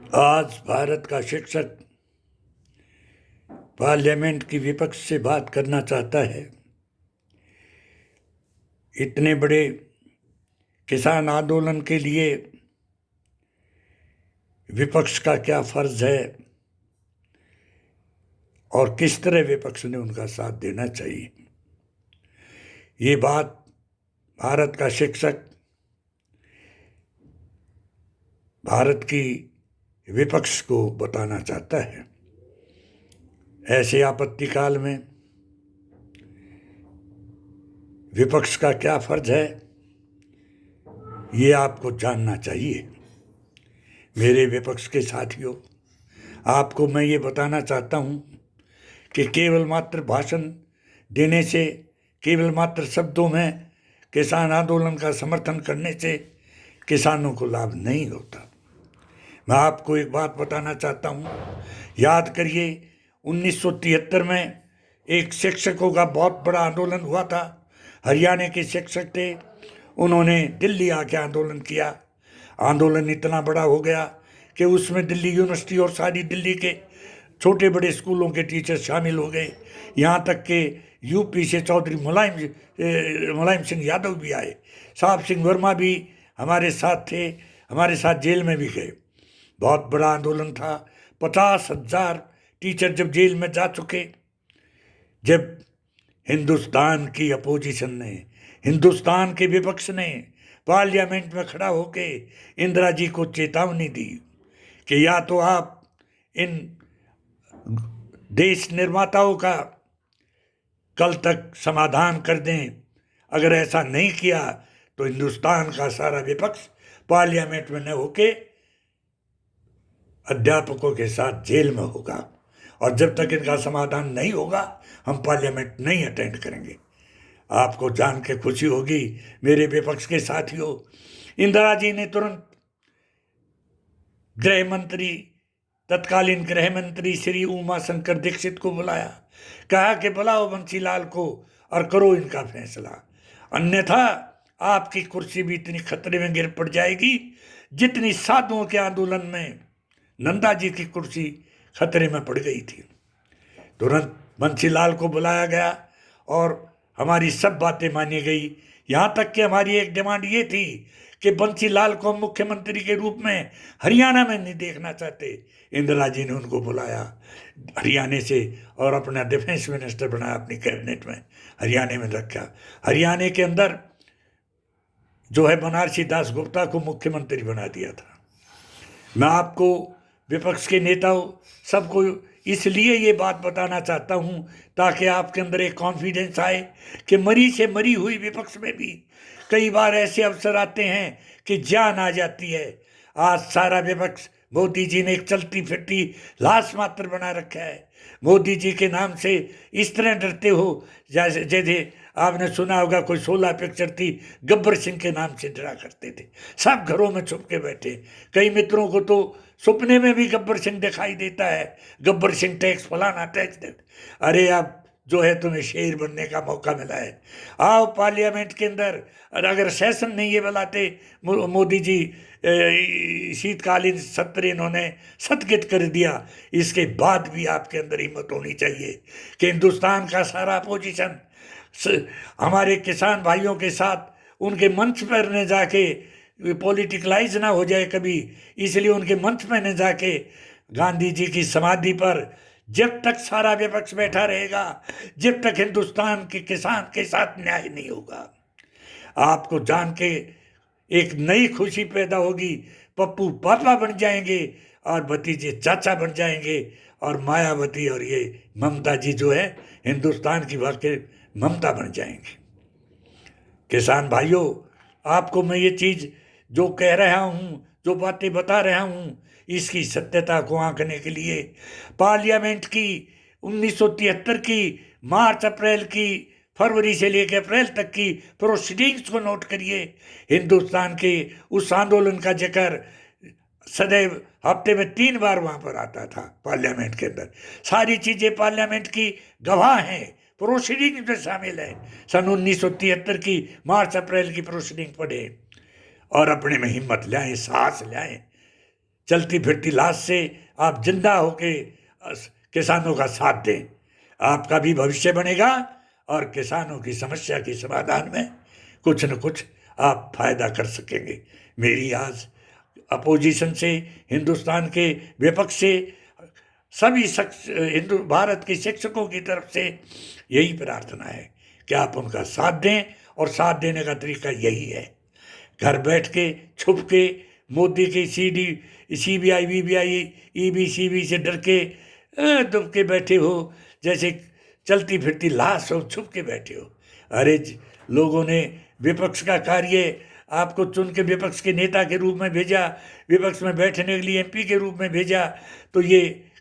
आज भारत का शिक्षक पार्लियामेंट की विपक्ष से बात करना चाहता है। इतने बड़े किसान आंदोलन के लिए विपक्ष का क्या फर्ज है और किस तरह विपक्ष ने उनका साथ देना चाहिए, ये बात भारत का शिक्षक भारत की विपक्ष को बताना चाहता है। ऐसे आपत्ति काल में विपक्ष का क्या फर्ज है, ये आपको जानना चाहिए। मेरे विपक्ष के साथियों, आपको मैं ये बताना चाहता हूँ कि केवल मात्र भाषण देने से, केवल मात्र शब्दों में किसान आंदोलन का समर्थन करने से किसानों को लाभ नहीं होता। मैं आपको एक बात बताना चाहता हूँ। याद करिए, 1973 में एक शिक्षकों का बहुत बड़ा आंदोलन हुआ था। हरियाणा के शिक्षक थे, उन्होंने दिल्ली आके आंदोलन किया। आंदोलन इतना बड़ा हो गया कि उसमें दिल्ली यूनिवर्सिटी और सारी दिल्ली के छोटे बड़े स्कूलों के टीचर शामिल हो गए। यहाँ तक कि यूपी से चौधरी मुलायम सिंह यादव भी आए। साहब सिंह वर्मा भी हमारे साथ थे, हमारे साथ जेल में भी गए। बहुत बड़ा आंदोलन था। 50,000 टीचर जब जेल में जा चुके, जब हिंदुस्तान की अपोजिशन ने, हिंदुस्तान के विपक्ष ने पार्लियामेंट में खड़ा होके इंदिरा जी को चेतावनी दी कि या तो आप इन देश निर्माताओं का कल तक समाधान कर दें, अगर ऐसा नहीं किया तो हिंदुस्तान का सारा विपक्ष पार्लियामेंट में न होके अध्यापकों के साथ जेल में होगा, और जब तक इनका समाधान नहीं होगा हम पार्लियामेंट नहीं अटेंड करेंगे। आपको जान के खुशी होगी मेरे विपक्ष के साथियों, इंदिरा जी ने तुरंत गृह मंत्री, तत्कालीन गृह मंत्री श्री उमा शंकर दीक्षित को बुलाया। कहा कि बुलाओ बंसीलाल को और करो इनका फैसला, अन्यथा आपकी कुर्सी भी इतनी खतरे में गिर पड़ जाएगी जितनी साधुओं के आंदोलन में नंदा जी की कुर्सी खतरे में पड़ गई थी। तुरंत बंसीलाल को बुलाया गया और हमारी सब बातें मानी गई। यहाँ तक कि हमारी एक डिमांड ये थी कि बंसीलाल को मुख्यमंत्री के रूप में हरियाणा में नहीं देखना चाहते। इंदिरा जी ने उनको बुलाया हरियाणा से और अपना डिफेंस मिनिस्टर बनाया, अपनी कैबिनेट में हरियाणा में रखा। हरियाणा के अंदर जो है बनारसी दास गुप्ता को मुख्यमंत्री बना दिया था। मैं आपको विपक्ष के नेताओं सबको इसलिए ये बात बताना चाहता हूँ ताकि आपके अंदर एक कॉन्फिडेंस आए कि मरी से मरी हुई विपक्ष में भी कई बार ऐसे अवसर आते हैं कि जान आ जाती है। आज सारा विपक्ष मोदी जी ने एक चलती फिरती लाश मात्र बना रखा है। मोदी जी के नाम से इस तरह डरते हो जैसे आपने सुना होगा कोई 16 पिक्चर थी, गब्बर सिंह के नाम से डरा करते थे। सब घरों में छुप के बैठे। कई मित्रों को तो सपने में भी गब्बर सिंह दिखाई देता है, गब्बर सिंह टैक्स फलाना टैक्स दे। अरे अब जो है तुम्हें शेर बनने का मौका मिला है, आओ पार्लियामेंट के अंदर। और अगर सेशन नहीं ये बुलाते मोदी जी, शीतकालीन सत्र इन्होंने स्थगित कर दिया, इसके बाद भी आपके अंदर हिम्मत होनी चाहिए कि हिंदुस्तान का सारा अपोजिशन हमारे किसान भाइयों के साथ उनके मंच पर न जाके पॉलिटिकलाइज ना हो जाए कभी, इसलिए उनके मंच में न जाके गांधी जी की समाधि पर जब तक सारा विपक्ष बैठा रहेगा, जब तक हिंदुस्तान के किसान के साथ न्याय नहीं होगा। आपको जान के एक नई खुशी पैदा होगी। पप्पू पापा बन जाएंगे और भतीजे चाचा बन जाएंगे, और मायावती और ये ममता जी जो है हिंदुस्तान की वाकई ममता बन जाएंगे। किसान भाइयों, आपको मैं ये चीज़ जो कह रहा हूँ, जो बातें बता रहा हूँ, इसकी सत्यता को आंकने के लिए पार्लियामेंट की 1973 की मार्च अप्रैल की, फरवरी से लेकर अप्रैल तक की प्रोसीडिंग्स को नोट करिए। हिंदुस्तान के उस आंदोलन का जिक्र सदैव हफ्ते में 3 बार वहाँ पर आता था पार्लियामेंट के अंदर। सारी चीज़ें पार्लियामेंट की गवाह हैं, प्रोसीडिंग में शामिल है। सन 1973 की मार्च अप्रैल की प्रोसीडिंग पढ़े और अपने में हिम्मत लाएं, साहस लाएं। चलती फिरती लाश से आप जिंदा होके किसानों का साथ दें। आपका भी भविष्य बनेगा और किसानों की समस्या के समाधान में कुछ न कुछ आप फायदा कर सकेंगे। मेरी आज अपोजिशन से, हिंदुस्तान के विपक्ष से, सभी हिंदू भारत के शिक्षकों की तरफ से यही प्रार्थना है कि आप उनका साथ दें, और साथ देने का तरीका यही है, घर बैठ के छुप के मोदी के CBI VBI EBCB से डर के दुब के बैठे हो, जैसे चलती फिरती लाश हो, छुप के बैठे हो। अरे लोगों ने विपक्ष का कार्य आपको चुन के विपक्ष के नेता के रूप में भेजा, विपक्ष में बैठने के लिए MP के रूप में भेजा, तो ये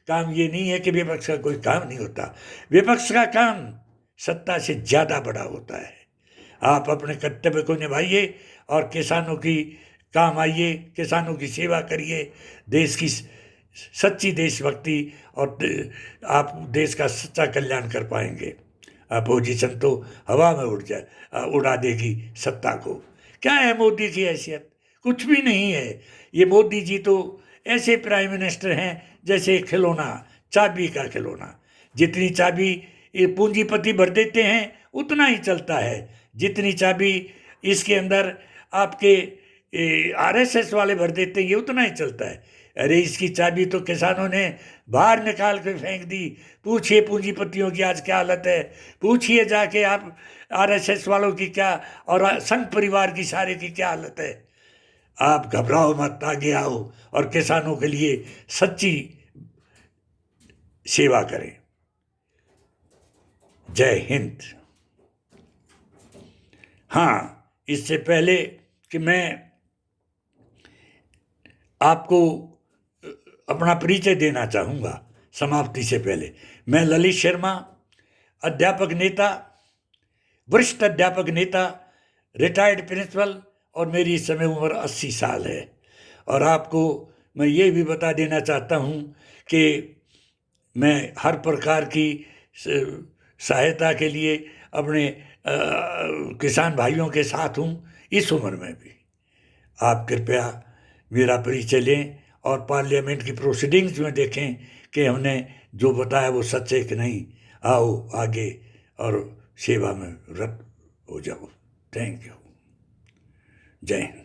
काम ये नहीं है कि विपक्ष का कोई काम नहीं होता। विपक्ष का काम सत्ता से ज़्यादा बड़ा होता है। आप अपने कर्तव्य को निभाइए और किसानों की काम आइए, किसानों की सेवा करिए, देश की सच्ची देशभक्ति, और आप देश का सच्चा कल्याण कर पाएंगे। अपोजिशन तो हवा में उड़ा देगी सत्ता को। क्या है मोदी की हैसियत? कुछ भी नहीं है। ये मोदी जी तो ऐसे प्राइम मिनिस्टर हैं जैसे खिलौना, चाबी का खिलौना। जितनी चाबी ये पूंजीपति भर देते हैं उतना ही चलता है, जितनी चाबी इसके अंदर आपके RSS वाले भर देते हैं ये उतना ही चलता है। अरे इसकी चाबी तो किसानों ने बाहर निकाल कर फेंक दी। पूछिए पूंजीपतियों की आज क्या हालत है, पूछिए जाके आप RSS वालों की क्या, और संघ परिवार की सारे की क्या हालत है। आप घबराओ मत, आगे आओ और किसानों के लिए सच्ची सेवा करें। जय हिंद। हाँ, इससे पहले कि मैं आपको अपना परिचय देना चाहूँगा, समाप्ति से पहले, मैं ललित शर्मा, अध्यापक नेता, वरिष्ठ अध्यापक नेता, रिटायर्ड प्रिंसिपल, और मेरी इस समय उम्र 80 साल है। और आपको मैं ये भी बता देना चाहता हूँ कि मैं हर प्रकार की सहायता के लिए अपने किसान भाइयों के साथ हूँ, इस उम्र में भी। आप कृपया मेरा परिचय लें और पार्लियामेंट की प्रोसीडिंग्स में देखें कि हमने जो बताया वो सच है कि नहीं। आओ आगे और सेवा में रत हो जाओ। Thank you. जय हिंद।